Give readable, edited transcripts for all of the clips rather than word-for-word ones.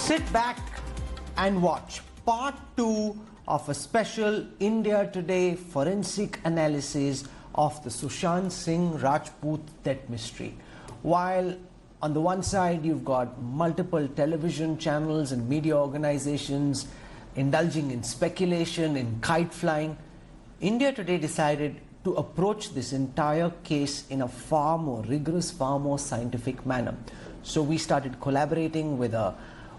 Sit back and watch part 2 of a special India Today forensic analysis of the Sushant Singh Rajput death mystery. While on the one side you've got multiple television channels and media organizations indulging in speculation, in kite flying, India Today decided to approach this entire case in a far more rigorous, far more scientific manner. So we started collaborating with a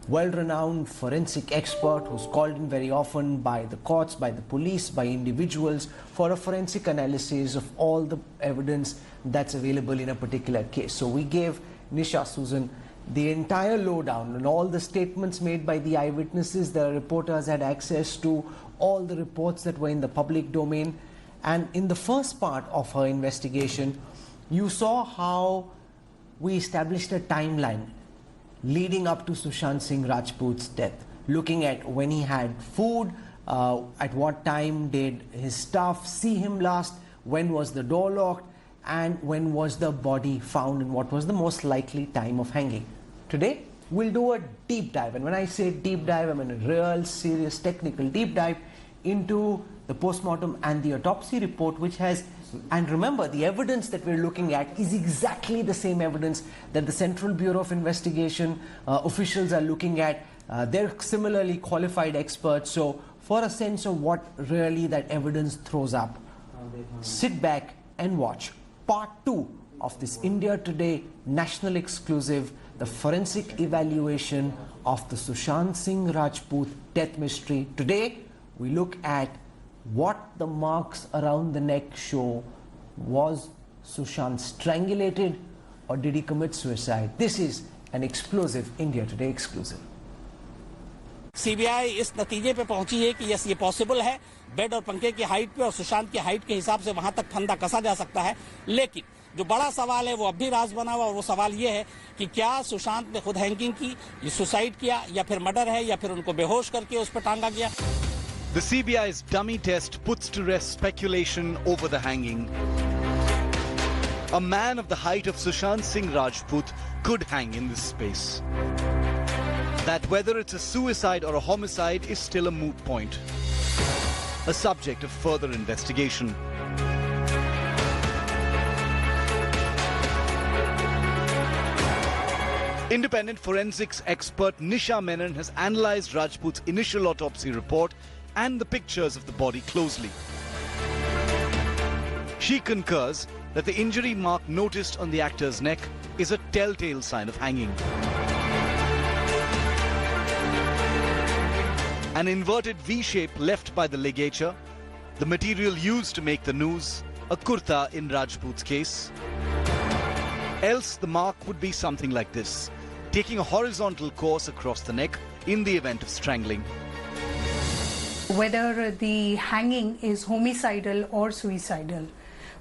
well-renowned forensic expert who's called in very often by the courts, by the police, by individuals for a forensic analysis of all the evidence that's available in a particular case. So we gave Nisha Susan the entire lowdown and all the statements made by the eyewitnesses. The reporters had access to all the reports that were in the public domain. And in the first part of her investigation, you saw how we established a timeline leading up to Sushant Singh Rajput's death, looking at when he had food, at what time did his staff see him last, when was the door locked, and when was the body found, and what was the most likely time of hanging. Today, we'll do a deep dive, and when I say deep dive, I mean a real serious technical deep dive into the postmortem and the autopsy report, which has, and remember, the evidence that we're looking at is exactly the same evidence that the Central Bureau of Investigation officials are looking at. They're similarly qualified experts. So for a sense of what really that evidence throws up, sit back and watch part 2 of this India Today national exclusive, the forensic evaluation of the Sushant Singh Rajput death mystery. Today, we look at what the marks around the neck show. Was Sushant strangulated or did he commit suicide? This is an explosive India Today exclusive. CBI इस नतीजे पे पहुंची है कि yes, ये possible है, bed और पंखे की हाइट पे और सुशांत की हाइट के हिसाब से वहां तक फंदा कसा जा सकता है। लेकिन जो बड़ा सवाल है वो अब भी राज बना हुआ, और वो सवाल ये है कि क्या सुशांत ने खुद हैंगिंग की, ये सुसाइड किया, या फिर मर्डर है, या फिर उनको बेहोश करके उस पर टांगा गया। The CBI's dummy test puts to rest speculation over the hanging. A man of the height of Sushant Singh Rajput could hang in this space. That whether it's a suicide or a homicide is still a moot point, a subject of further investigation. Independent forensics expert Nisha Menon has analyzed Rajput's initial autopsy report and the pictures of the body closely. She concurs that the injury mark noticed on the actor's neck is a telltale sign of hanging. An inverted V shape left by the ligature, the material used to make the noose, a kurta in Rajput's case. Else the mark would be something like this, taking a horizontal course across the neck in the event of strangling. Whether the hanging is homicidal or suicidal.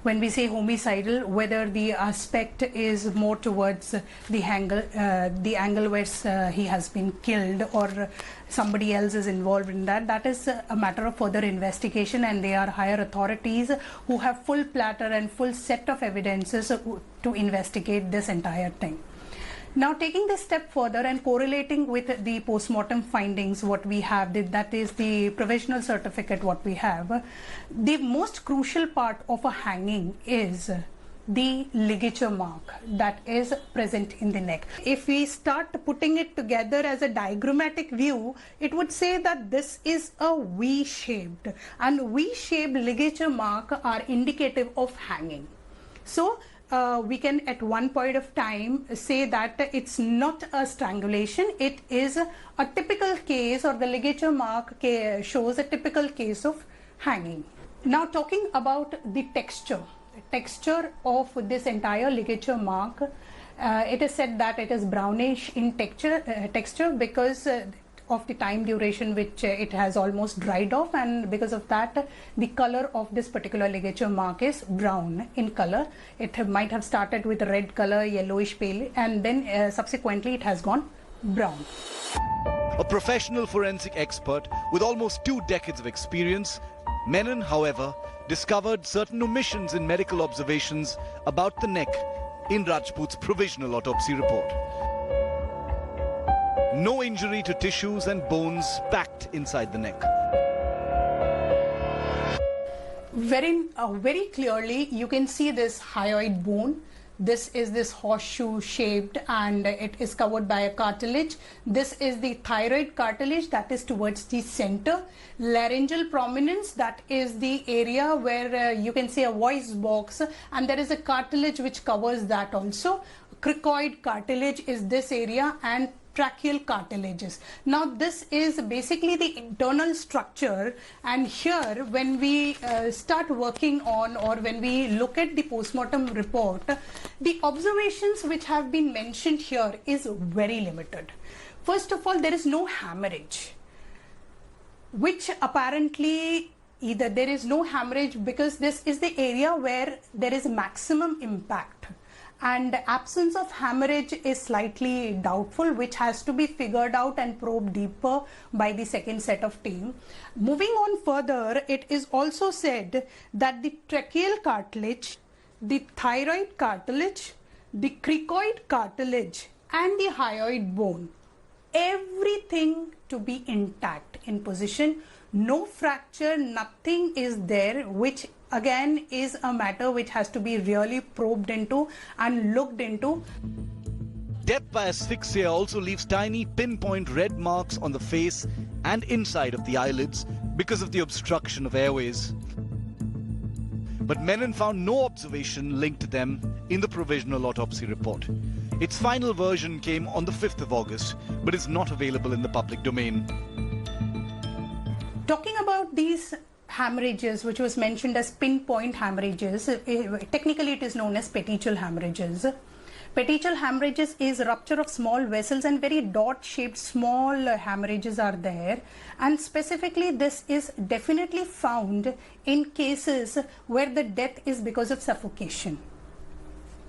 When we say homicidal, whether the aspect is more towards the angle where he has been killed, or somebody else is involved in that, that is a matter of further investigation, and they are higher authorities who have full platter and full set of evidences to investigate this entire thing. Now, taking this step further and correlating with the postmortem findings, what we have, that is the provisional certificate what we have, the most crucial part of a hanging is the ligature mark that is present in the neck. If we start putting it together as a diagrammatic view, it would say that this is a V-shaped, and V-shaped ligature mark are indicative of hanging. So, we can at one point of time say that it's not a strangulation, it is a typical case, or the ligature mark shows a typical case of hanging. Now, talking about the texture of this entire ligature mark, it is said that it is brownish in texture because of the time duration which it has almost dried off, and because of that the color of this particular ligature mark is brown in color. It might have started with red color, yellowish pale, and then subsequently it has gone brown. A professional forensic expert with almost 2 decades of experience, Menon, however, discovered certain omissions in medical observations about the neck in Rajput's provisional autopsy report. No injury to tissues and bones packed inside the neck. Very clearly, you can see this hyoid bone. This is this horseshoe shaped and it is covered by a cartilage. This is the thyroid cartilage that is towards the center. Laryngeal prominence, that is the area where you can see a voice box, and there is a cartilage which covers that also. Cricoid cartilage is this area, and tracheal cartilages. Now this is basically the internal structure, and here when we start working on, or when we look at the postmortem report, the observations which have been mentioned here is very limited. First of all, there is no hemorrhage, which apparently either there is no hemorrhage because this is the area where there is maximum impact, and absence of hemorrhage is slightly doubtful, which has to be figured out and probed deeper by the second set of team. Moving on further, it is also said that the tracheal cartilage, the thyroid cartilage, the cricoid cartilage and the hyoid bone, everything to be intact in position. No fracture, nothing is there, which again is a matter which has to be really probed into and looked into. Death by asphyxia also leaves tiny pinpoint red marks on the face and inside of the eyelids because of the obstruction of airways. But Menon found no observation linked to them in the provisional autopsy report. Its final version came on the 5th of August, but is not available in the public domain. Talking about these hemorrhages, which was mentioned as pinpoint hemorrhages, technically it is known as petechial hemorrhages. Petechial hemorrhages is rupture of small vessels, and very dot-shaped small hemorrhages are there. And specifically, this is definitely found in cases where the death is because of suffocation.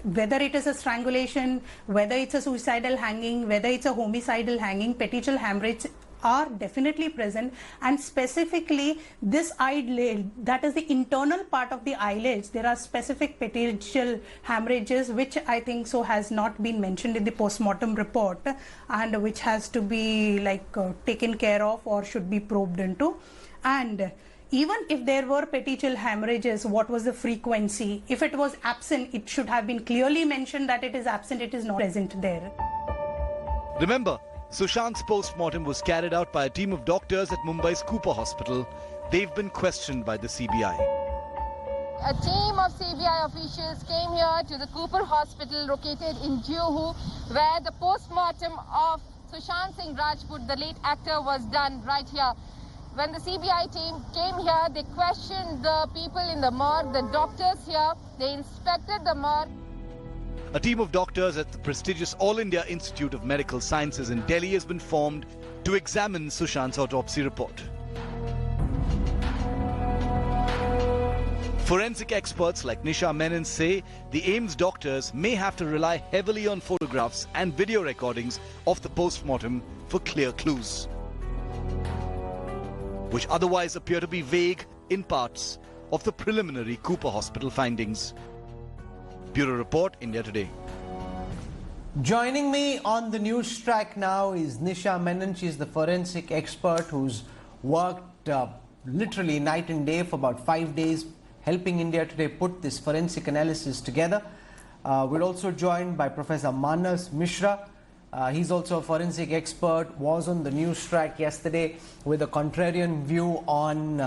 Whether it is a strangulation, whether it's a suicidal hanging, whether it's a homicidal hanging, petechial hemorrhages are definitely present. And specifically this eyelid, that is the internal part of the eyelids, there are specific petechial hemorrhages which I think so has not been mentioned in the postmortem report, and which has to be taken care of or should be probed into. And even if there were petechial hemorrhages, what was the frequency? If it was absent, it should have been clearly mentioned that it is absent, it is not present there. Remember, Sushant's post-mortem was carried out by a team of doctors at Mumbai's Cooper Hospital. They've been questioned by the CBI. A team of CBI officials came here to the Cooper Hospital located in Juhu, where the post-mortem of Sushant Singh Rajput, the late actor, was done right here. When the CBI team came here, they questioned the people in the morgue, the doctors here, they inspected the morgue. A team of doctors at the prestigious All India Institute of Medical Sciences in Delhi has been formed to examine Sushant's autopsy report. Forensic experts like Nisha Menon say the AIIMS doctors may have to rely heavily on photographs and video recordings of the post-mortem for clear clues, which otherwise appear to be vague in parts of the preliminary Cooper Hospital findings. Bureau Report, India Today. Joining me on the news track now is Nisha Menon. She's the forensic expert who's worked literally night and day for about 5 days, helping India Today put this forensic analysis together. We're also joined by Professor Manas Mishra. He's also a forensic expert, was on the news track yesterday with a contrarian view on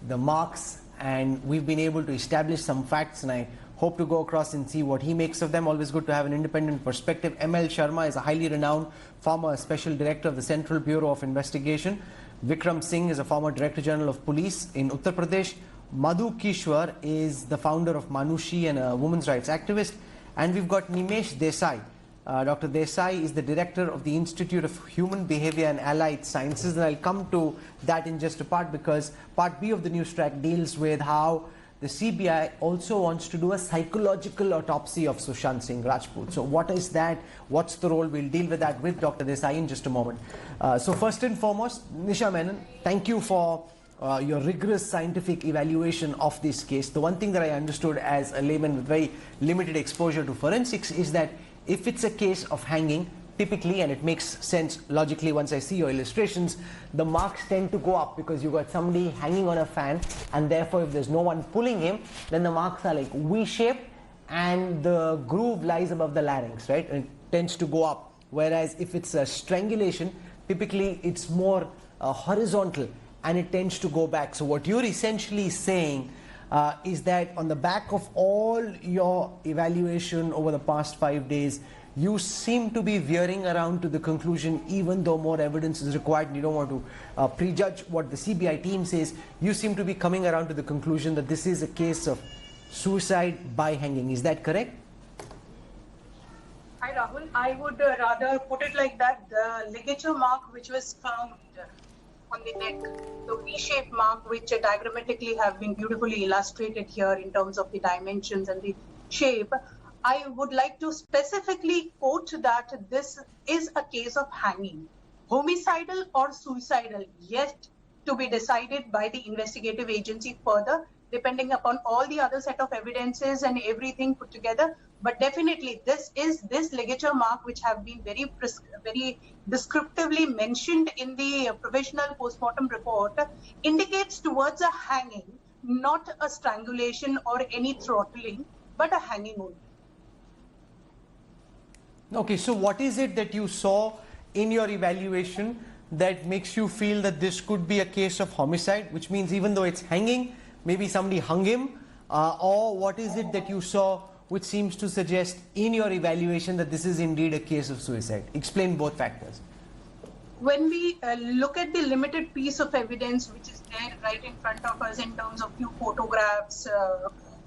the marks, and we've been able to establish some facts, and I hope to go across and see what he makes of them. Always good to have an independent perspective. ML Sharma is a highly renowned former Special Director of the Central Bureau of Investigation. Vikram Singh is a former Director General of Police in Uttar Pradesh. Madhu Kishwar is the founder of Manushi and a women's rights activist. And we've got Nimesh Desai. Dr. Desai is the Director of the Institute of Human Behavior and Allied Sciences. And I'll come to that in just a part, because Part B of the news track deals with how the CBI also wants to do a psychological autopsy of Sushant Singh Rajput. So what is that? What's the role? We'll deal with that with Dr. Desai in just a moment. So first and foremost, Nisha Menon, thank you for your rigorous scientific evaluation of this case. The one thing that I understood as a layman with very limited exposure to forensics is that if it's a case of hanging, typically, and it makes sense logically once I see your illustrations, the marks tend to go up because you've got somebody hanging on a fan, and therefore if there's no one pulling him, then the marks are like V-shaped and the groove lies above the larynx, right? And it tends to go up. Whereas if it's a strangulation, typically it's more horizontal and it tends to go back. So what you're essentially saying is that on the back of all your evaluation over the past 5 days, you seem to be veering around to the conclusion, even though more evidence is required and you don't want to prejudge what the CBI team says, you seem to be coming around to the conclusion that this is a case of suicide by hanging. Is that correct? Hi Rahul, I would rather put it like that. The ligature mark which was found on the neck, the V-shaped mark which diagrammatically have been beautifully illustrated here in terms of the dimensions and the shape, I would like to specifically quote that this is a case of hanging. Homicidal or suicidal, yet to be decided by the investigative agency further, depending upon all the other set of evidences and everything put together. But definitely this ligature mark which have been very descriptively mentioned in the provisional postmortem report indicates towards a hanging, not a strangulation or any throttling, but a hanging only. Okay, so what is it that you saw in your evaluation that makes you feel that this could be a case of homicide, which means even though it's hanging, maybe somebody hung him, or what is it that you saw which seems to suggest in your evaluation that this is indeed a case of suicide? Explain both factors. When we look at the limited piece of evidence which is there right in front of us in terms of few photographs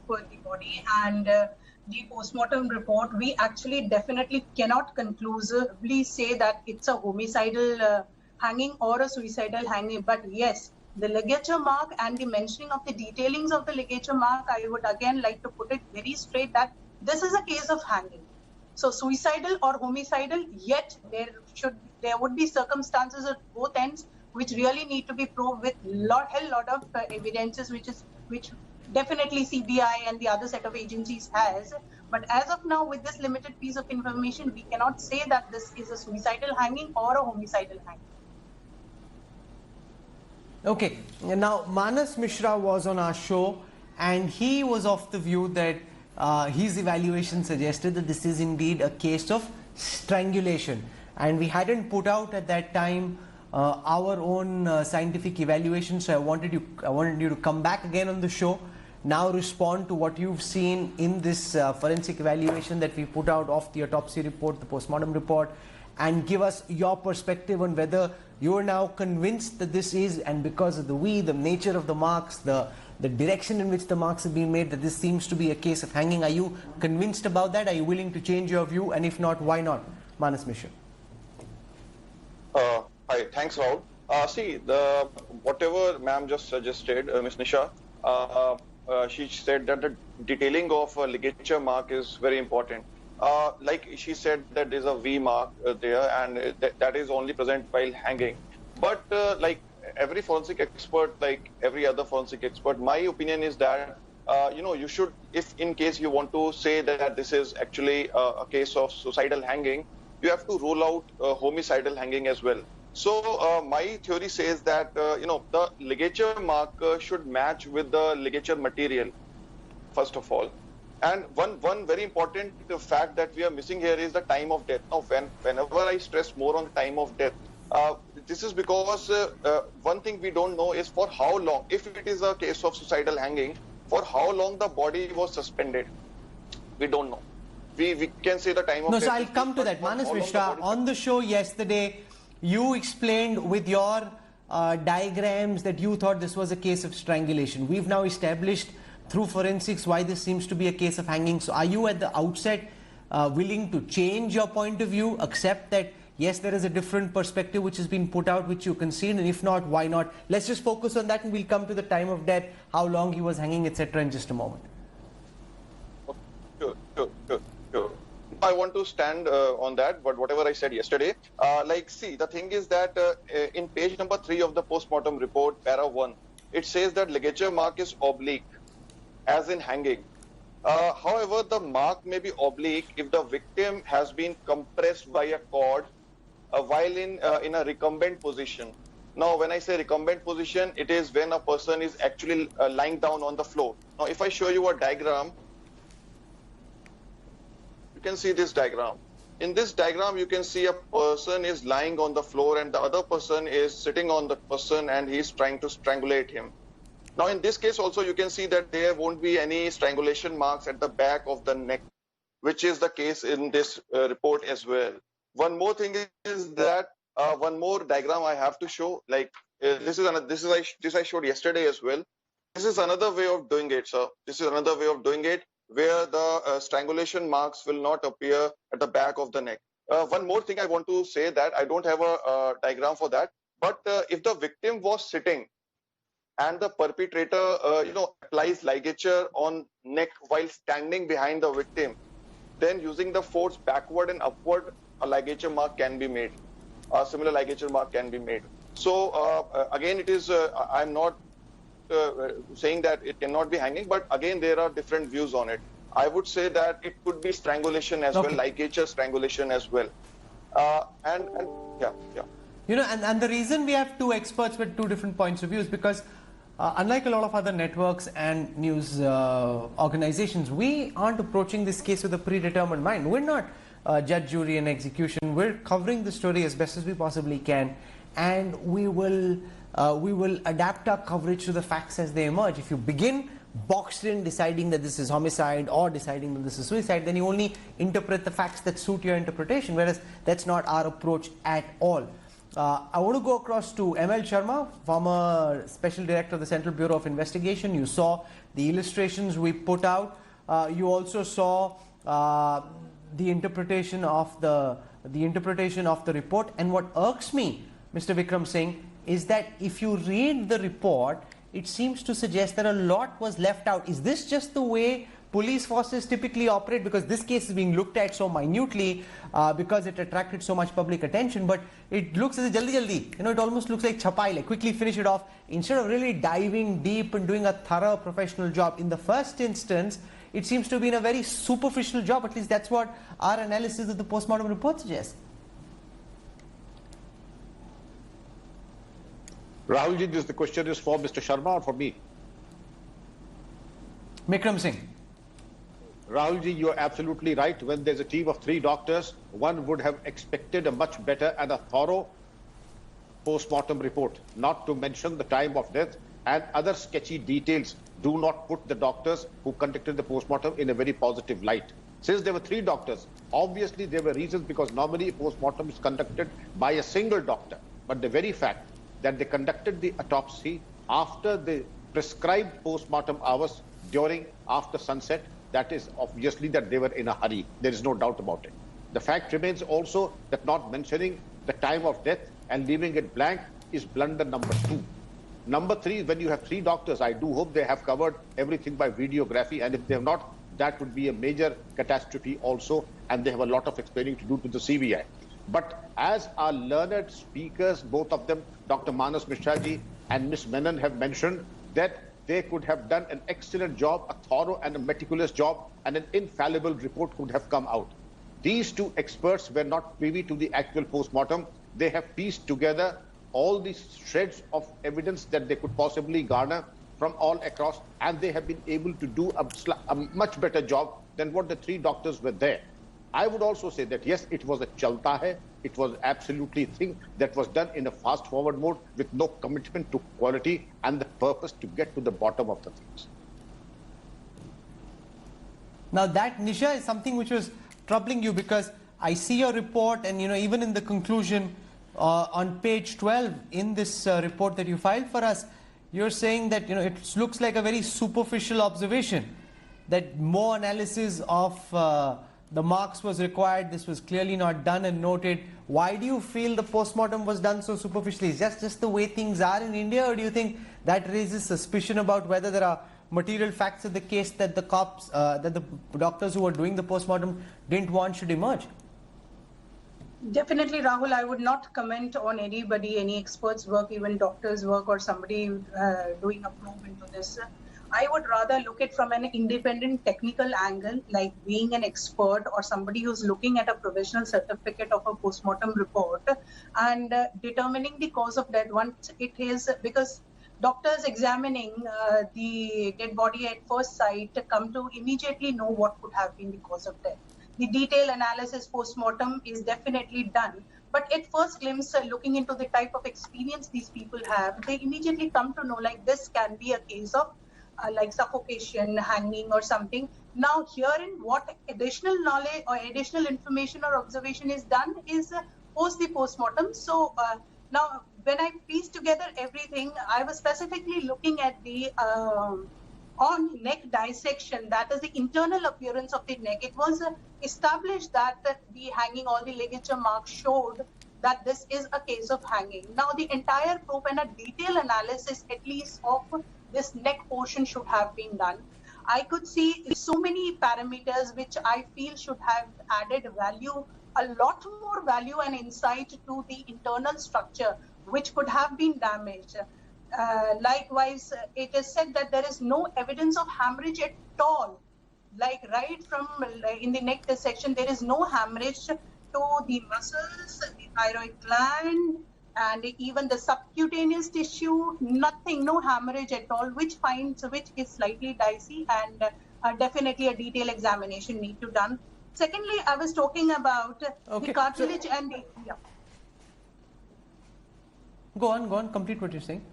for the body and the postmortem report, we actually definitely cannot conclusively say that it's a homicidal hanging or a suicidal hanging. But yes, the ligature mark and the mentioning of the detailings of the ligature mark, I would again like to put it very straight that this is a case of hanging. So suicidal or homicidal, yet there would be circumstances at both ends which really need to be proved with hell lot of evidences which definitely CBI and the other set of agencies has. But as of now, with this limited piece of information, we cannot say that this is a suicidal hanging or a homicidal hanging. Okay, now Manas Mishra was on our show and he was of the view that his evaluation suggested that this is indeed a case of strangulation, and we hadn't put out at that time our own scientific evaluation, so I wanted you to come back again on the show, now respond to what you've seen in this forensic evaluation that we put out of the autopsy report, the postmortem report, and give us your perspective on whether you are now convinced that this is, and because of the nature of the marks, the direction in which the marks have been made, that this seems to be a case of hanging. Are you convinced about that? Are you willing to change your view? And if not, why not? Manas Mishra. Hi, thanks Rahul. See, whatever ma'am just suggested, Ms. Nisha, she said that the detailing of a ligature mark is very important. Like she said that there's a V mark there, and that is only present while hanging. But like every forensic expert, like every other forensic expert, my opinion is that you should, if in case you want to say that this is actually a case of suicidal hanging, you have to rule out homicidal hanging as well. So my theory says that the ligature mark should match with the ligature material, first of all. And one very important fact that we are missing here is the time of death. Now, whenever I stress more on the time of death, this is because one thing we don't know is for how long, if it is a case of suicidal hanging, for how long the body was suspended. We don't know. We can say the time of death. No, so I'll come to that. Manas Mishra, on the show yesterday, you explained with your diagrams that you thought this was a case of strangulation. We've now established through forensics why this seems to be a case of hanging. So are you at the outset willing to change your point of view, accept that yes, there is a different perspective which has been put out, which you concede, and if not, why not? Let's just focus on that and we'll come to the time of death, how long he was hanging, etc. in just a moment. Sure. I want to stand on that, but whatever I said yesterday, see, the thing is that in page number 3 of the postmortem report, para 1, it says that ligature mark is oblique, as in hanging. However, the mark may be oblique if the victim has been compressed by a cord while in a recumbent position. Now, when I say recumbent position, it is when a person is actually lying down on the floor. Now, if I show you a diagram, you can see this diagram. In this diagram, you can see a person is lying on the floor and the other person is sitting on the person and he is trying to strangulate him. Now, in this case also, you can see that there won't be any strangulation marks at the back of the neck, which is the case in this report as well. One more thing is that one more diagram I have to show. Like this I showed yesterday as well. This is another way of doing it, sir. This is another way of doing it where the strangulation marks will not appear at the back of the neck. One more thing I want to say that I don't have a diagram for that. But if the victim was sitting and the perpetrator, applies ligature on neck while standing behind the victim, then using the force backward and upward, a ligature mark can be made. A similar ligature mark can be made. So again, it is. I'm not saying that it cannot be hanging, but again, there are different views on it. I would say that it could be strangulation as well, ligature strangulation as well. And yeah. And the reason we have two experts with two different points of view is because unlike a lot of other networks and news organizations, we aren't approaching this case with a predetermined mind. We're not judge, jury and execution. We're covering the story as best as we possibly can, and we will adapt our coverage to the facts as they emerge. If you begin boxed in deciding that this is homicide or deciding that this is suicide, then you only interpret the facts that suit your interpretation, whereas that's not our approach at all. I want to go across to ML Sharma, former Special Director of the Central Bureau of Investigation. You saw the illustrations we put out. You also saw the interpretation of the report. And what irks me, Mr. Vikram Singh, is that if you read the report, it seems to suggest that a lot was left out. Is this just the way police forces typically operate? Because this case is being looked at so minutely because it attracted so much public attention, but it looks as a jaldi, it almost looks like chapai, like quickly finish it off, instead of really diving deep and doing a thorough professional job. In the first instance, it seems to have been a very superficial job. At least that's what our analysis of the postmortem report suggests. Rahulji, the question is for Mr. Sharma or for me? Vikram Singh. Rahulji, you're absolutely right. When there's a team of 3 doctors, one would have expected a much better and a thorough post-mortem report, not to mention the time of death and other sketchy details do not put the doctors who conducted the post-mortem in a very positive light. Since there were 3 doctors, obviously there were reasons, because normally post-mortem is conducted by a single doctor. But the very fact that they conducted the autopsy after the prescribed post-mortem hours after sunset, that is obviously that they were in a hurry. There is no doubt about it. The fact remains also that not mentioning the time of death and leaving it blank is blunder number 2. Number 3, when you have 3 doctors, I do hope they have covered everything by videography, and if they have not, that would be a major catastrophe also, and they have a lot of explaining to do to the CBI. But as our learned speakers, both of them, Dr. Manas Mishra ji and Ms. Menon, have mentioned, that they could have done an excellent job, a thorough and a meticulous job, and an infallible report could have come out. These 2 experts were not privy to the actual post-mortem. They have pieced together all these shreds of evidence that they could possibly garner from all across, and they have been able to do a much better job than what the 3 doctors were there. I would also say that yes, it was a chalta hai. It was absolutely a thing that was done in a fast-forward mode with no commitment to quality and the purpose to get to the bottom of the things. Now that, Nisha, is something which was troubling you, because I see your report, and even in the conclusion on page 12 in this report that you filed for us, you're saying that it looks like a very superficial observation, that more analysis of the marks was required. This was clearly not done and noted. Why do you feel the post-mortem was done so superficially? Is that just the way things are in India, or do you think that raises suspicion about whether there are material facts of the case that the cops, that the doctors who were doing the post-mortem didn't want should emerge? Definitely, Rahul, I would not comment on anybody, any expert's work, even doctor's work, or somebody doing a probe into this. I would rather look at from an independent technical angle, like being an expert or somebody who's looking at a provisional certificate of a postmortem report and determining the cause of death once it is, because doctors examining the dead body at first sight come to immediately know what could have been the cause of death. The detailed analysis post-mortem is definitely done, but at first glimpse, looking into the type of experience these people have, they immediately come to know like this can be a case of like suffocation, hanging or something. Now herein what additional knowledge or additional information or observation is done is post the post-mortem. So now when I pieced together everything, I was specifically looking at the on neck dissection, that is the internal appearance of the neck. It was established that the hanging, all the ligature marks showed that this is a case of hanging. Now the entire probe and a detailed analysis at least of this neck portion should have been done. I could see so many parameters which I feel should have added value, a lot more value and insight to the internal structure which could have been damaged. Likewise, it is said that there is no evidence of hemorrhage at all. Like right from in the neck dissection, there is no hemorrhage to the muscles, the thyroid gland, and even the subcutaneous tissue, nothing, no hemorrhage at all, which is slightly dicey, and definitely a detailed examination need to done. Secondly, I was talking about the cartilage and the, yeah. Go on, complete what you're saying.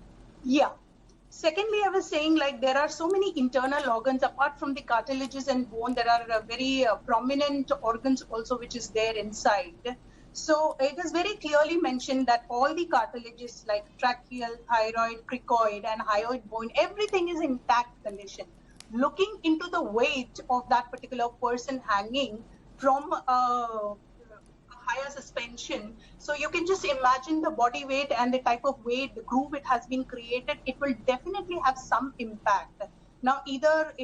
Yeah. Secondly, I was saying like there are so many internal organs apart from the cartilages and bone. There are very prominent organs also which is there inside. So it is very clearly mentioned that all the cartilages like tracheal, thyroid, cricoid and hyoid bone, everything is intact condition. Looking into the weight of that particular person hanging from a higher suspension, so you can just imagine the body weight and the type of weight, the groove it has been created, it will definitely have some impact. Now either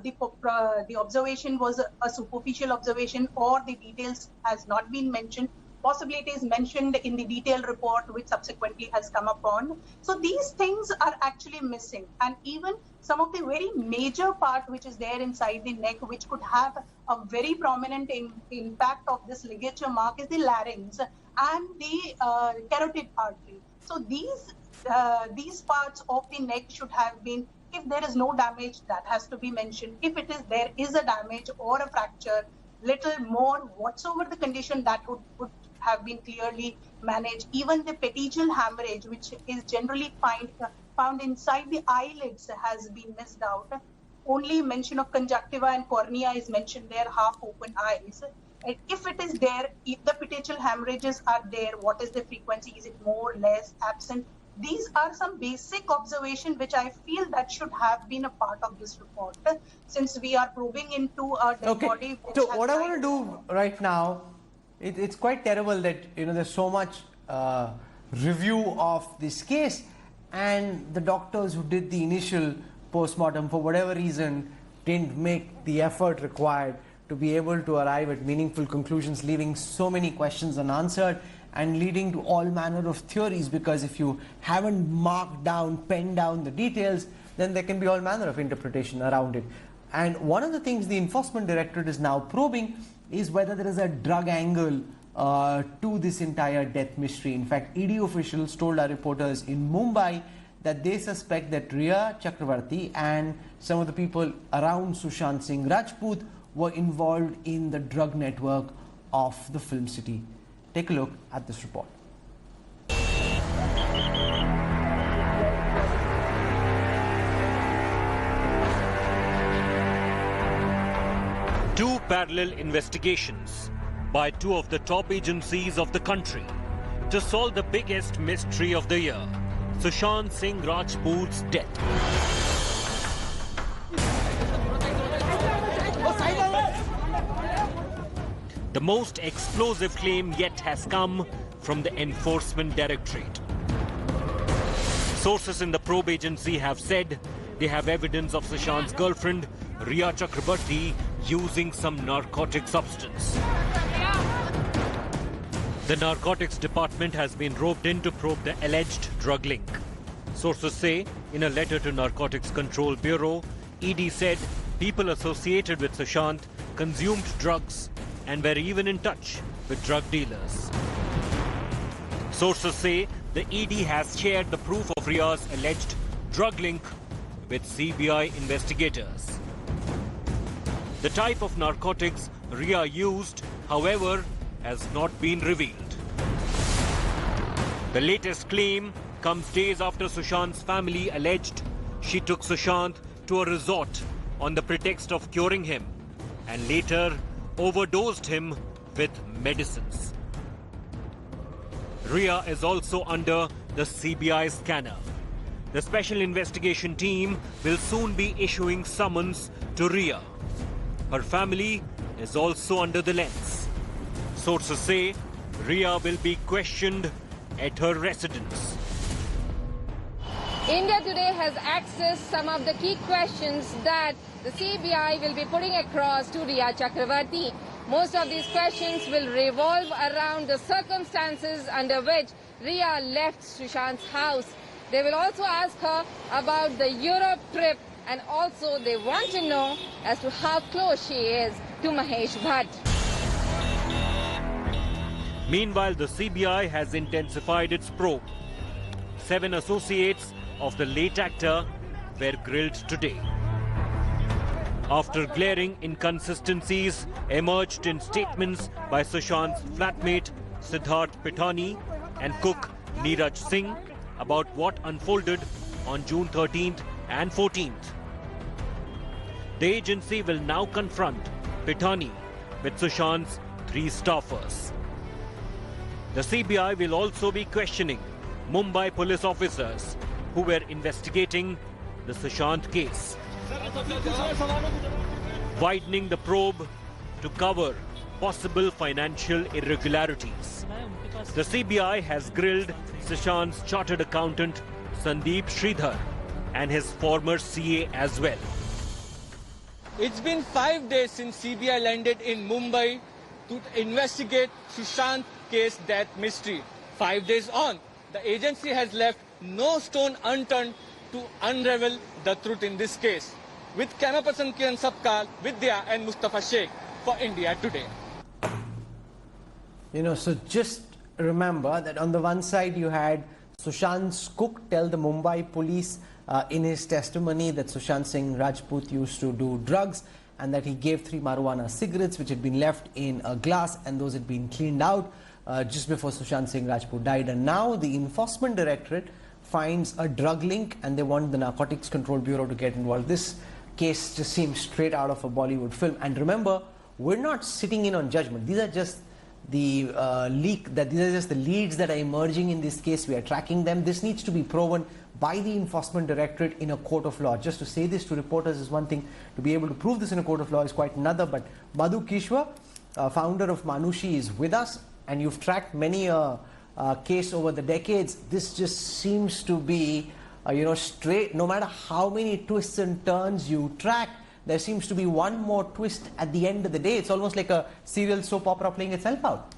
the observation was a superficial observation or the details has not been mentioned. Possibly it is mentioned in the detailed report which subsequently has come upon. So these things are actually missing, and even some of the very major part which is there inside the neck which could have a very prominent impact of this ligature mark is the larynx and the carotid artery. So these parts of the neck should have been, if there is no damage, that has to be mentioned. If it is, there is a damage or a fracture, little more whatsoever the condition, that would have been clearly managed. Even the petechial hemorrhage, which is generally found inside the eyelids, has been missed out. Only mention of conjunctiva and cornea is mentioned there, half open eyes. And if it is there, if the petechial hemorrhages are there, what is the frequency? Is it more, less, absent? These are some basic observations which I feel that should have been a part of this report, since we are probing into a dead body. So what I want to do right now, it's quite terrible that there's so much review of this case, and the doctors who did the initial post-mortem for whatever reason didn't make the effort required to be able to arrive at meaningful conclusions, leaving so many questions unanswered and leading to all manner of theories, because if you haven't marked down, penned down the details, then there can be all manner of interpretation around it. And one of the things the Enforcement Directorate is now probing is whether there is a drug angle to this entire death mystery. In fact, ED officials told our reporters in Mumbai that they suspect that Riya Chakravarti and some of the people around Sushant Singh Rajput were involved in the drug network of the film city. Take a look at this report. Two parallel investigations by two of the top agencies of the country to solve the biggest mystery of the year, Sushant Singh Rajput's death. The most explosive claim yet has come from the Enforcement Directorate. Sources in the probe agency have said they have evidence of Sushant's girlfriend, Riya Chakrabarti, using some narcotic substance. The narcotics department has been roped in to probe the alleged drug link. Sources say in a letter to Narcotics Control Bureau, ED said people associated with Sushant consumed drugs and were even in touch with drug dealers. Sources say the ED has shared the proof of Ria's alleged drug link with CBI investigators. The type of narcotics Ria used, however, has not been revealed. The latest claim comes days after Sushant's family alleged she took Sushant to a resort on the pretext of curing him and later overdosed him with medicines. Ria is also under the CBI scanner. The special investigation team will soon be issuing summons to Ria. Her family is also under the lens. Sources say Ria will be questioned at her residence. India today has accessed some of the key questions that the CBI will be putting across to Ria Chakravarti. Most of these questions will revolve around the circumstances under which Ria left Sushant's house. They will also ask her about the Europe trip, and also they want to know as to how close she is to Mahesh Bhatt. Meanwhile, the CBI has intensified its probe. 7 associates of the late actor were grilled today. After glaring inconsistencies emerged in statements by Sushant's flatmate Siddharth Pitani and cook Neeraj Singh about what unfolded on June 13th and 14th. The agency will now confront Pitani with Sushant's 3 staffers. The CBI will also be questioning Mumbai police officers who were investigating the Sushant case, widening the probe to cover possible financial irregularities. The CBI has grilled Sushant's chartered accountant Sandeep Sridhar and his former CA as well. It's been 5 days since CBI landed in Mumbai to investigate Sushant case death mystery. 5 days on, the agency has left no stone unturned to unravel the truth in this case. With camera person Kiran Sapkal, Vidya and Mustafa Sheikh for India Today. So just remember that on the one side you had Sushant's cook tell the Mumbai police in his testimony that Sushant Singh Rajput used to do drugs and that he gave 3 marijuana cigarettes which had been left in a glass, and those had been cleaned out just before Sushant Singh Rajput died. And now the Enforcement Directorate finds a drug link and they want the Narcotics Control Bureau to get involved. This case just seems straight out of a Bollywood film. And remember, we're not sitting in on judgment. These are just the these are just the leads that are emerging in this case. We are tracking them. This needs to be proven by the Enforcement Directorate in a court of law. Just to say this to reporters is one thing, to be able to prove this in a court of law is quite another. But Madhu Kishwa, founder of Manushi, is with us, and you've tracked many case over the decades. This just seems to be straight. No matter how many twists and turns you track, there seems to be one more twist at the end of the day. It's almost like a serial soap opera playing itself out.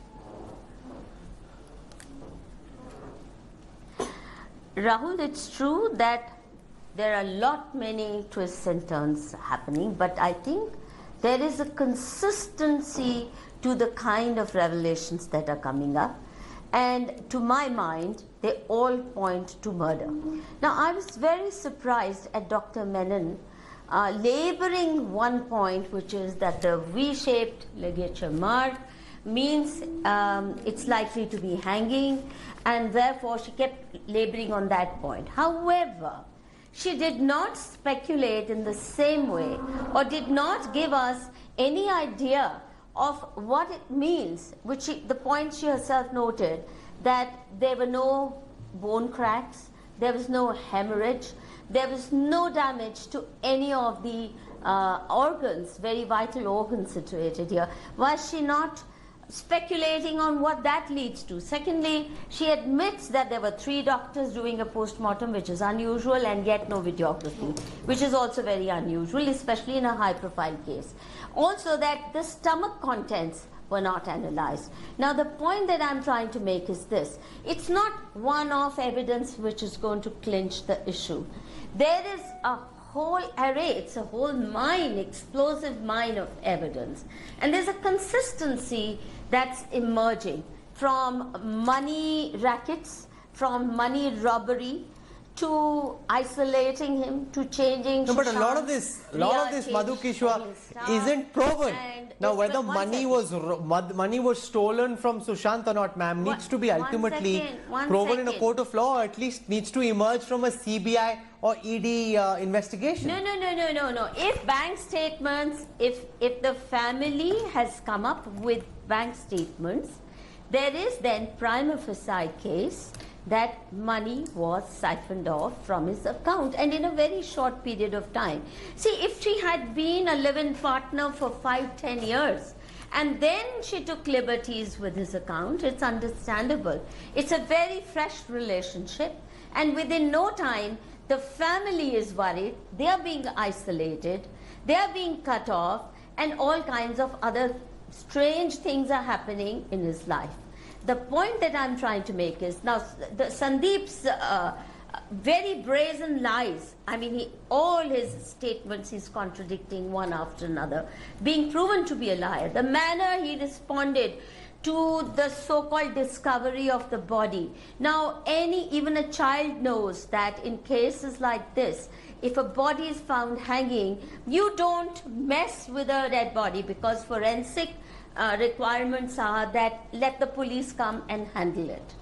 Rahul, it's true that there are many twists and turns happening, but I think there is a consistency to the kind of revelations that are coming up. And to my mind, they all point to murder. Now, I was very surprised at Dr. Menon laboring one point, which is that the V-shaped ligature mark means it's likely to be hanging, and therefore she kept laboring on that point. However, she did not speculate in the same way or did not give us any idea of what it means, which the point she herself noted, that there were no bone cracks, there was no hemorrhage, there was no damage to any of the organs, very vital organs situated here. Was she not speculating on what that leads to? Secondly, she admits that there were 3 doctors doing a post-mortem, which is unusual, and yet no videography, which is also very unusual, especially in a high-profile case. Also, that the stomach contents were not analyzed. Now, the point that I'm trying to make is this. It's not one-off evidence which is going to clinch the issue. There is a whole array, it's a whole mine, explosive mine of evidence. And there's a consistency that's emerging from money rackets, from money robbery, to isolating him, to changing. No, but a lot of this, Madhu Kishwa, isn't proven. Now, whether money was stolen from Sushant or not, ma'am, needs to be ultimately proven in a court of law, or at least needs to emerge from a CBI or ED investigation. No. If bank statements, if the family has come up with bank statements, there is then prima facie case that money was siphoned off from his account, and in a very short period of time. See, if she had been a live-in partner for 5-10 years and then she took liberties with his account, it's understandable. It's a very fresh relationship, and within no time the family is worried, they are being isolated, they are being cut off, and all kinds of other strange things are happening in his life. The point that I'm trying to make is, now Sandeep's very brazen lies, I mean, all his statements he's contradicting one after another, being proven to be a liar. The manner he responded to the so-called discovery of the body. Now, even a child knows that in cases like this, if a body is found hanging, you don't mess with a dead body, because forensic requirements are that let the police come and handle it.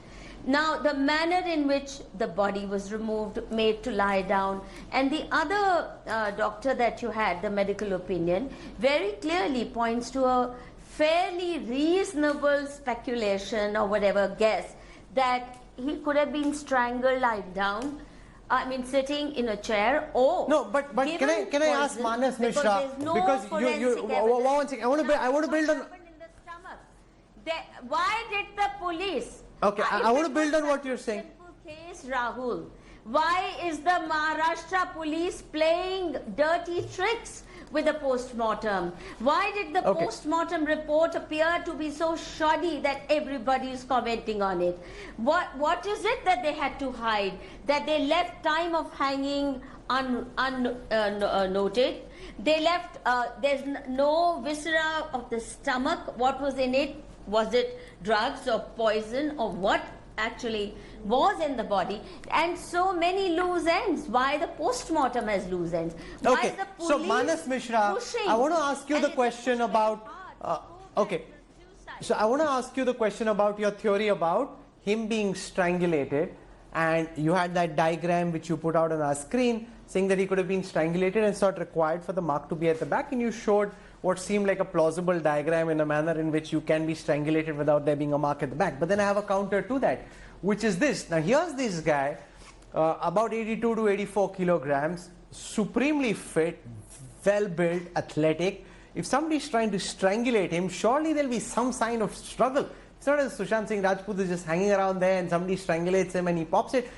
Now, the manner in which the body was removed, made to lie down, and the other doctor that you had, the medical opinion, very clearly points to a fairly reasonable speculation or whatever guess that he could have been strangled lying down, I mean, sitting in a chair, or no. But can I ask Manas Mishra, because you one second, I want to build on. Why did the police? Okay, I want to build on what you're saying. Simple case, Rahul. Why is the Maharashtra police playing dirty tricks with the post-mortem? Why did the post-mortem report appear to be so shoddy that everybody is commenting on it? What is it that they had to hide? That they left time of hanging unnoted? They left, there's no viscera of the stomach. What was in it? Was it drugs or poison, or what actually was in the body? And so many loose ends. Why the post-mortem has loose ends? Why is the police so Manas Mishra, pushing? I want to ask you the question about so I want to ask you the question about your theory about him being strangulated, and you had that diagram which you put out on our screen saying that he could have been strangulated and it's not required for the mark to be at the back, and you showed what seemed like a plausible diagram in a manner in which you can be strangulated without there being a mark at the back. But then I have a counter to that, which is this. Now here's this guy, about 82 to 84 kilograms, supremely fit, well built, athletic. If somebody's trying to strangulate him, surely there'll be some sign of struggle. It's not as Sushant Singh Rajput is just hanging around there and somebody strangulates him and he pops it.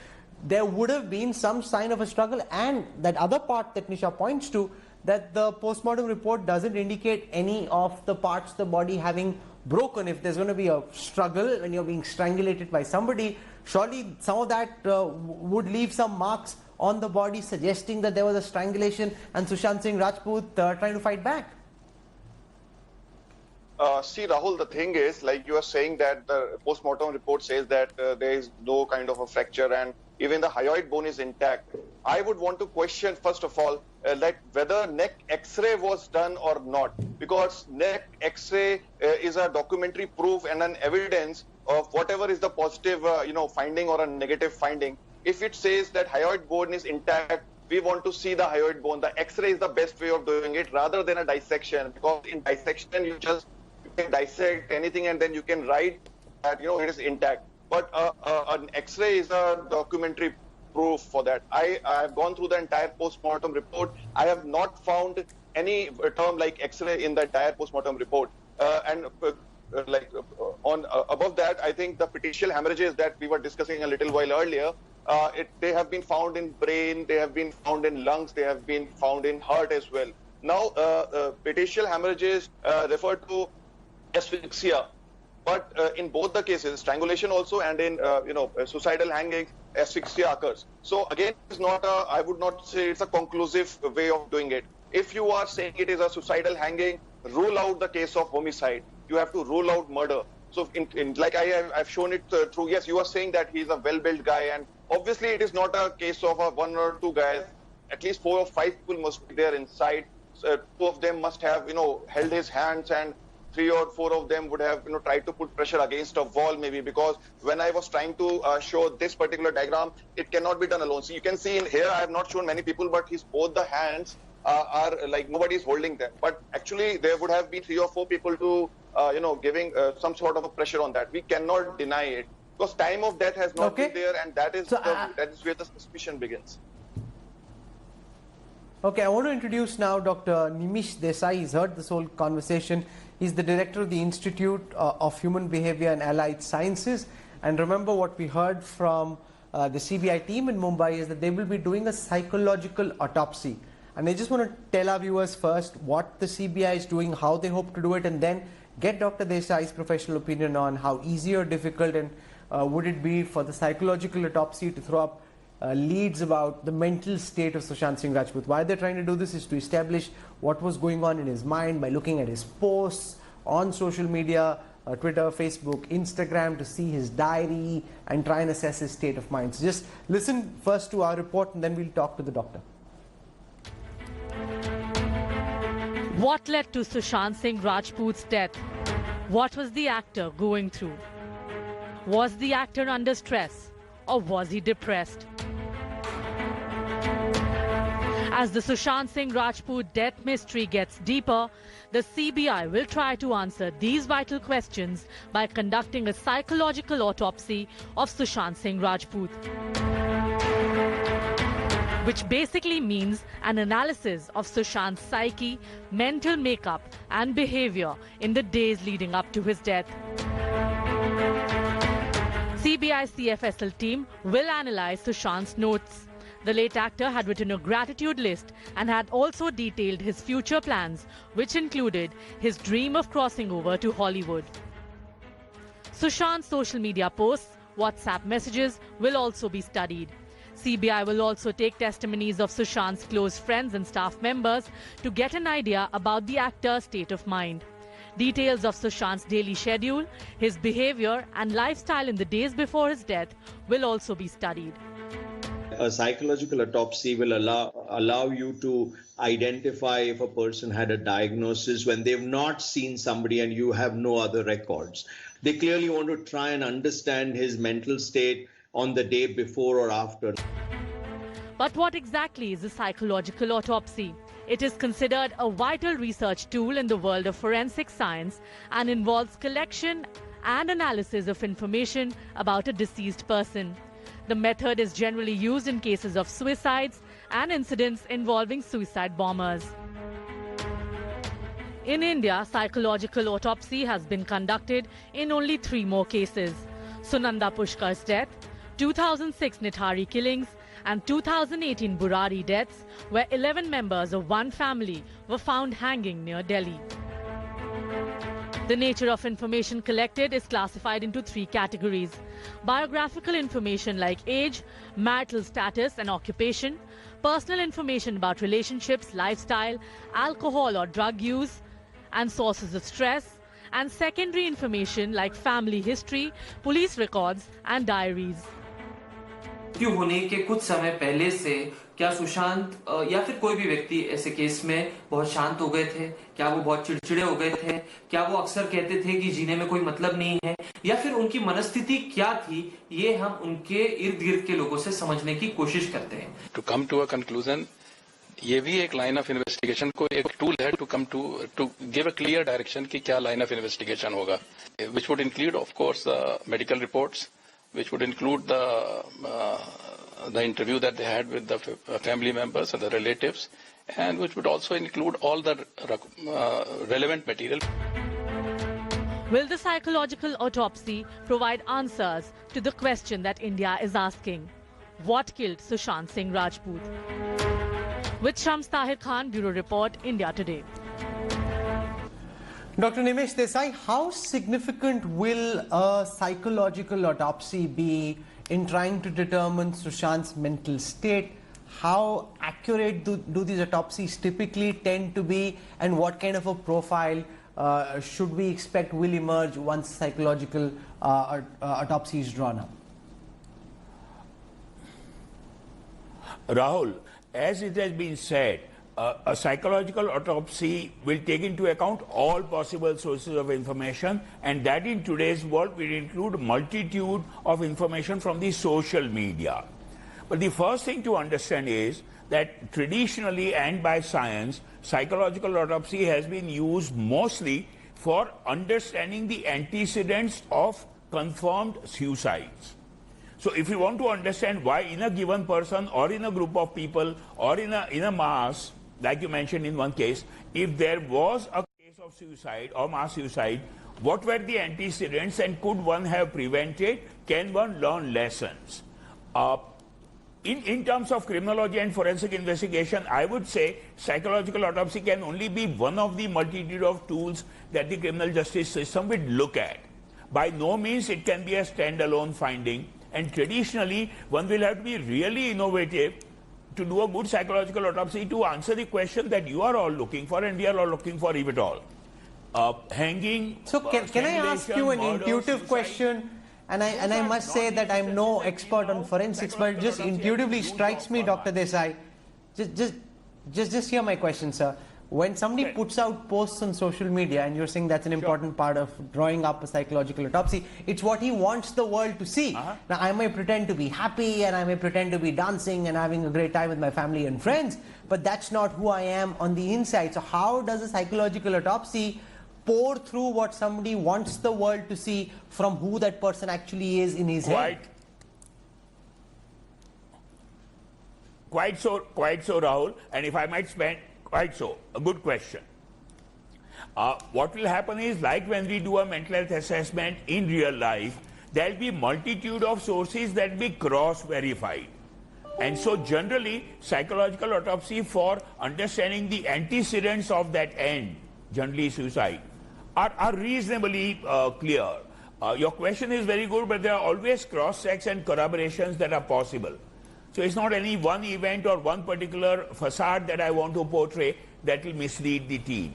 There would have been some sign of a struggle, and that other part that Nisha points to, that the post-mortem report doesn't indicate any of the parts of the body having broken. If there's going to be a struggle when you're being strangulated by somebody, surely some of that would leave some marks on the body suggesting that there was a strangulation and Sushant Singh Rajput trying to fight back. See, Rahul, the thing is, like you are saying that the post-mortem report says that there is no kind of a fracture and even the hyoid bone is intact. I would want to question, first of all, like whether neck X-ray was done or not, because neck X-ray is a documentary proof and an evidence of whatever is the positive, finding or a negative finding. If it says that hyoid bone is intact, we want to see the hyoid bone. The X-ray is the best way of doing it rather than a dissection, because in dissection you can dissect anything and then you can write that it is intact. But an X-ray is a documentary proof for that. I have gone through the entire post-mortem report. I have not found any term like X-ray in the entire post-mortem report. Above that, I think the petechial hemorrhages that we were discussing a little while earlier, they have been found in brain, they have been found in lungs, they have been found in heart as well. Now, petechial hemorrhages refer to asphyxia. But in both the cases, strangulation also and in suicidal hanging, asphyxia occurs. So again, it's not a, I would not say it's a conclusive way of doing it. If you are saying it is a suicidal hanging, rule out the case of homicide. You have to rule out murder. So like I've shown it through, yes, you are saying that he's a well-built guy, and obviously it is not a case of one or two guys. At least 4 or 5 people must be there inside. So 2 of them must have, held his hands, and 3 or 4 of them would have, tried to put pressure against a wall maybe, because when I was trying to show this particular diagram, it cannot be done alone. So you can see in here, I have not shown many people, but both the hands are like nobody is holding them. But actually, there would have been 3 or 4 people to, giving some sort of a pressure on that. We cannot deny it because time of death has not been there, and that is that is where the suspicion begins. Okay, I want to introduce now Dr. Nimish Desai. He's heard this whole conversation. He's the director of the Institute of Human Behavior and Allied Sciences. And remember, what we heard from the CBI team in Mumbai is that they will be doing a psychological autopsy. And I just want to tell our viewers first what the CBI is doing, how they hope to do it, and then get Dr. Desai's professional opinion on how easy or difficult and would it be for the psychological autopsy to throw up leads about the mental state of Sushant Singh Rajput. Why they're trying to do this is to establish what was going on in his mind by looking at his posts on social media, Twitter, Facebook, Instagram, to see his diary and try and assess his state of mind. So just listen first to our report and then we'll talk to the doctor. What led to Sushant Singh Rajput's death? What was the actor going through? Was the actor under stress or was he depressed? As the Sushant Singh Rajput death mystery gets deeper, the CBI will try to answer these vital questions by conducting a psychological autopsy of Sushant Singh Rajput, which basically means an analysis of Sushant's psyche, mental makeup and behavior in the days leading up to his death. CBI CFSL team will analyze Sushant's notes. The late actor had written a gratitude list and had also detailed his future plans, which included his dream of crossing over to Hollywood. Sushant's social media posts, WhatsApp messages will also be studied. CBI will also take testimonies of Sushant's close friends and staff members to get an idea about the actor's state of mind. Details of Sushant's daily schedule, his behavior and lifestyle in the days before his death will also be studied. A psychological autopsy will allow you to identify if a person had a diagnosis when they've not seen somebody and you have no other records. They clearly want to try and understand his mental state on the day before or after. But what exactly is a psychological autopsy? It is considered a vital research tool in the world of forensic science and involves collection and analysis of information about a deceased person. The method is generally used in cases of suicides and incidents involving suicide bombers. In India, psychological autopsy has been conducted in only 3 more cases: Sunanda Pushkar's death, 2006 Nithari killings, and 2018 Burari deaths, where 11 members of one family were found hanging near Delhi. The nature of information collected is classified into 3 categories: biographical information like age, marital status and occupation, personal information about relationships, lifestyle, alcohol or drug use, and sources of stress, and secondary information like family history, police records and diaries. मृत्यु होने के कुछ समय पहले से क्या सुशांत या फिर कोई भी व्यक्ति ऐसे केस में बहुत शांत हो गए थे? क्या वो बहुत चिड़चिड़े हो गए थे? क्या वो अक्सर कहते थे कि जीने में कोई मतलब नहीं है? या फिर उनकी मनस्थिति क्या थी? ये हम उनके इर्द-गिर्द के लोगों से समझने की कोशिश करते हैं. To come to a conclusion, ये भी एक लाइन ऑफ इन्वेस्टिगेशन को एक टूल है to give a clear direction कि क्या लाइन ऑफ इन्वेस्टिगेशन होगा, which would include of course medical reports, which would include the interview that they had with the family members and the relatives, and which would also include all the relevant material. Will the psychological autopsy provide answers to the question that India is asking? What killed Sushant Singh Rajput? With Shams Tahir Khan, Bureau Report, India Today. Dr. Nimish Desai, how significant will a psychological autopsy be in trying to determine Sushant's mental state? How accurate do these autopsies typically tend to be, and what kind of a profile should we expect will emerge once psychological autopsy is drawn up? Rahul, as it has been said, a psychological autopsy will take into account all possible sources of information, and that in today's world will include multitude of information from the social media. But the first thing to understand is that traditionally and by science, psychological autopsy has been used mostly for understanding the antecedents of confirmed suicides. So if you want to understand why in a given person or in a group of people or in a mass, like you mentioned in one case, if there was a case of suicide or mass suicide, what were the antecedents and could one have prevented? Can one learn lessons? In terms of criminology and forensic investigation, I would say psychological autopsy can only be one of the multitude of tools that the criminal justice system would look at. By no means it can be a standalone finding, and traditionally one will have to be really innovative to do a good psychological autopsy to answer the question that you are all looking for and we are all looking for, if at all. Hanging. So can I ask you an intuitive question? And I must say that I'm no expert on forensics, but it just intuitively strikes me, Dr. Desai. Just hear my question, sir. When somebody puts out posts on social media, and you're saying that's an important part of drawing up a psychological autopsy, it's what he wants the world to see. Now, I may pretend to be happy, and I may pretend to be dancing and having a great time with my family and friends, but that's not who I am on the inside. So how does a psychological autopsy pour through what somebody wants the world to see from who that person actually is in his head? Quite so, Rahul. And if I might spend, quite so, a good question. What will happen is, like when we do a mental health assessment in real life, there will be multitude of sources that will be cross-verified. And so generally, psychological autopsy for understanding the antecedents of that end, generally suicide, are reasonably clear. Your question is very good, but there are always cross-checks and corroborations that are possible. So it's not any one event or one particular facade that I want to portray that will mislead the team.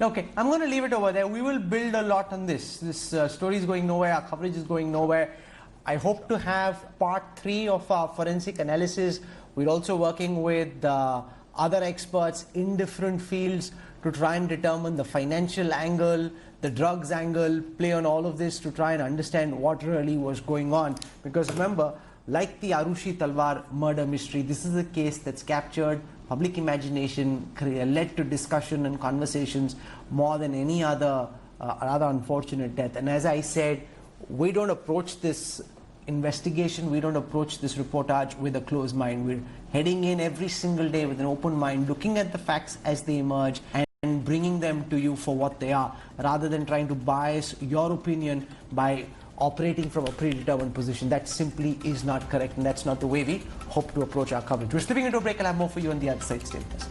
Okay, I'm going to leave it over there. We will build a lot on this. This story is going nowhere, our coverage is going nowhere. I hope to have part 3 of our forensic analysis. We're also working with other experts in different fields to try and determine the financial angle, the drugs angle, play on all of this to try and understand what really was going on. Because remember, like the Arushi Talwar murder mystery, this is a case that's captured public imagination, led to discussion and conversations more than any other unfortunate death. And as I said, we don't approach this investigation, we don't approach this reportage with a closed mind. We're heading in every single day with an open mind, looking at the facts as they emerge and bringing them to you for what they are, rather than trying to bias your opinion by operating from a predetermined position. That simply is not correct, and that's not the way we hope to approach our coverage. We're slipping into a break. I'll have more for you on the other side. Stay with us.